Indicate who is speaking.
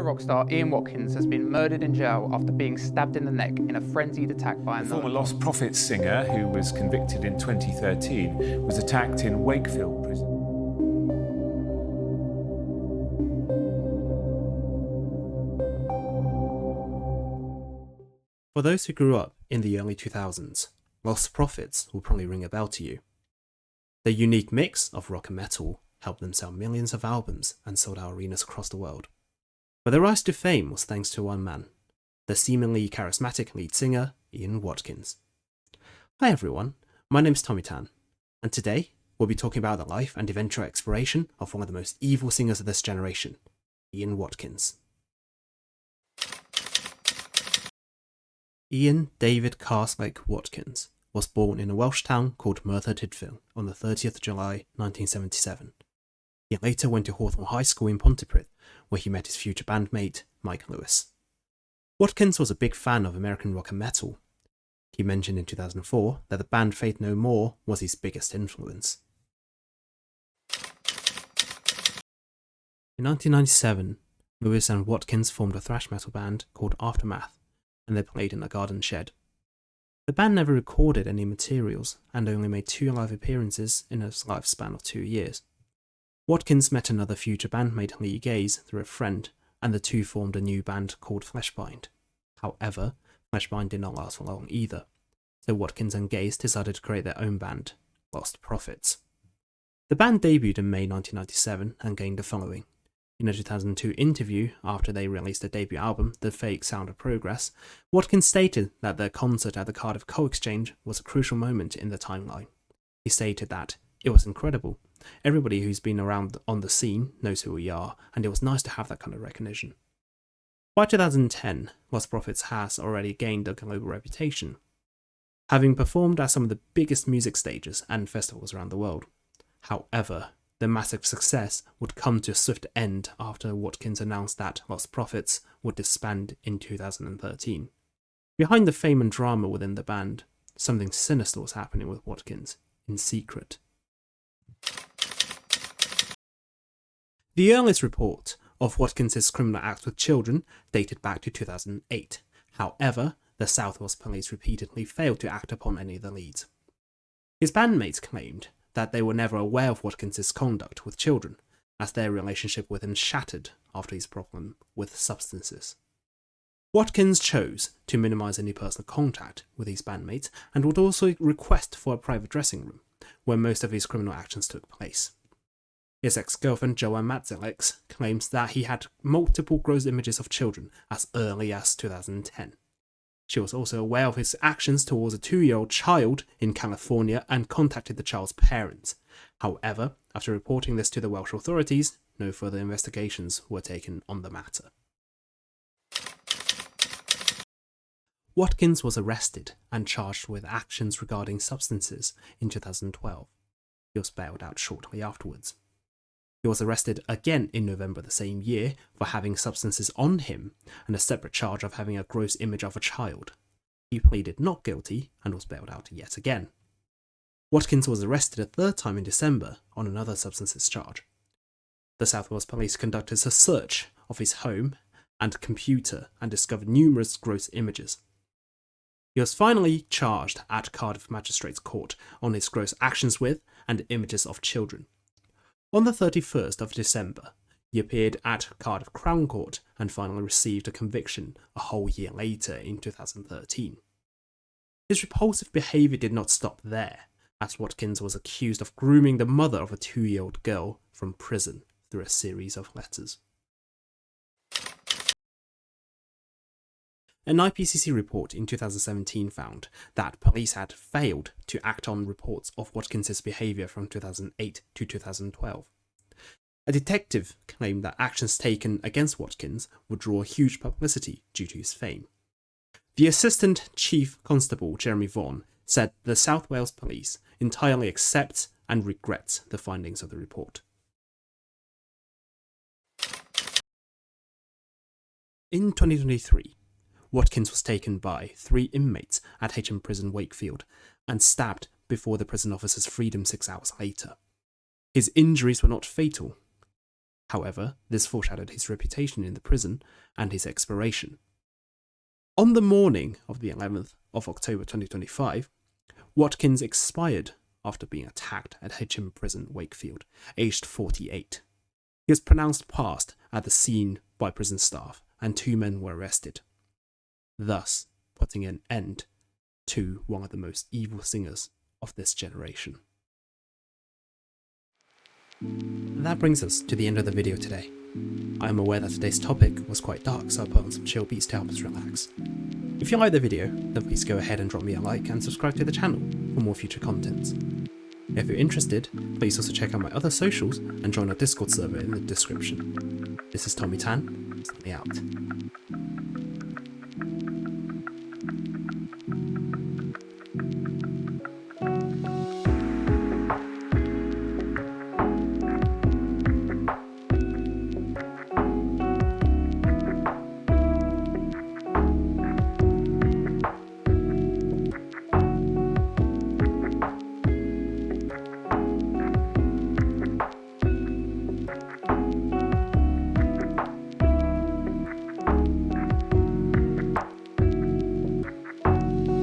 Speaker 1: rock star Ian Watkins has been murdered in jail after being stabbed in the neck in a frenzied attack by a
Speaker 2: The former Lost Prophets singer, who was convicted in 2013, was attacked in Wakefield prison.
Speaker 3: For those who grew up in the early 2000s, Lost Prophets will probably ring a bell to you. Their unique mix of rock and metal helped them sell millions of albums and sold out arenas across the world. But their rise to fame was thanks to one man, the seemingly charismatic lead singer, Ian Watkins. Hi everyone, my name is Tommy Tan, and today we'll be talking about the life and eventual expiration of one of the most evil singers of this generation, Ian Watkins. Ian David Carslake Watkins was born in a Welsh town called Merthyr Tydfil on the 30th of July 1977. He later went to Hawthorne High School in Pontypridd, where he met his future bandmate, Mike Lewis. Watkins was a big fan of American rock and metal. He mentioned in 2004 that the band Faith No More was his biggest influence. In 1997, Lewis and Watkins formed a thrash metal band called Aftermath, and they played in a garden shed. The band never recorded any materials and only made 2 live appearances in a lifespan of 2 years. Watkins met another future bandmate Lee Gaze through a friend, and the two formed a new band called Fleshbind. However, Fleshbind did not last for long either, so Watkins and Gaze decided to create their own band, Lost Prophets. The band debuted in May 1997 and gained a following. In a 2002 interview, after they released their debut album, The Fake Sound of Progress, Watkins stated that their concert at the Cardiff Coal Exchange was a crucial moment in their timeline. He stated that it was incredible. Everybody who's been around on the scene knows who we are, and it was nice to have that kind of recognition. By 2010, Lost Prophets has already gained a global reputation, having performed at some of the biggest music stages and festivals around the world. However, their massive success would come to a swift end after Watkins announced that Lost Prophets would disband in 2013. Behind the fame and drama within the band, something sinister was happening with Watkins, in secret. The earliest report of Watkins' criminal acts with children dated back to 2008. However, the South Wales Police repeatedly failed to act upon any of the leads. His bandmates claimed that they were never aware of Watkins' conduct with children, as their relationship with him shattered after his problem with substances. Watkins chose to minimise any personal contact with his bandmates and would also request for a private dressing room, where most of his criminal actions took place. His ex-girlfriend Joanne Matzelix claims that he had multiple gross images of children as early as 2010. She was also aware of his actions towards a 2-year-old child in California and contacted the child's parents. However, after reporting this to the Welsh authorities, no further investigations were taken on the matter. Watkins was arrested and charged with actions regarding substances in 2012. He was bailed out shortly afterwards. He was arrested again in November the same year for having substances on him and a separate charge of having a gross image of a child. He pleaded not guilty and was bailed out yet again. Watkins was arrested a 3rd time in December on another substances charge. The South Wales Police conducted a search of his home and computer and discovered numerous gross images. He was finally charged at Cardiff Magistrates Court on his gross actions with and images of children. On the 31st of December, he appeared at Cardiff Crown Court and finally received a conviction a whole year later in 2013. His repulsive behaviour did not stop there, as Watkins was accused of grooming the mother of a 2-year-old girl from prison through a series of letters. An IPCC report in 2017 found that police had failed to act on reports of Watkins' behaviour from 2008 to 2012. A detective claimed that actions taken against Watkins would draw huge publicity due to his fame. The Assistant Chief Constable Jeremy Vaughan said the South Wales Police entirely accepts and regrets the findings of the report. In 2023, Watkins was taken by 3 inmates at HM Prison Wakefield and stabbed before the prison officers freed him 6 hours later. His injuries were not fatal. However, this foreshadowed his reputation in the prison and his expiration. On the morning of the 11th of October 2025, Watkins expired after being attacked at Hitchin Prison, Wakefield, aged 48. He was pronounced passed at the scene by prison staff, and 2 men were arrested, thus putting an end to one of the most evil singers of this generation. And that brings us to the end of the video today. I am aware that today's topic was quite dark, so I put on some chill beats to help us relax. If you liked the video, then please go ahead and drop me a like and subscribe to the channel for more future content. If you're interested, please also check out my other socials and join our Discord server in the description. This is Tommy Tan, signing out.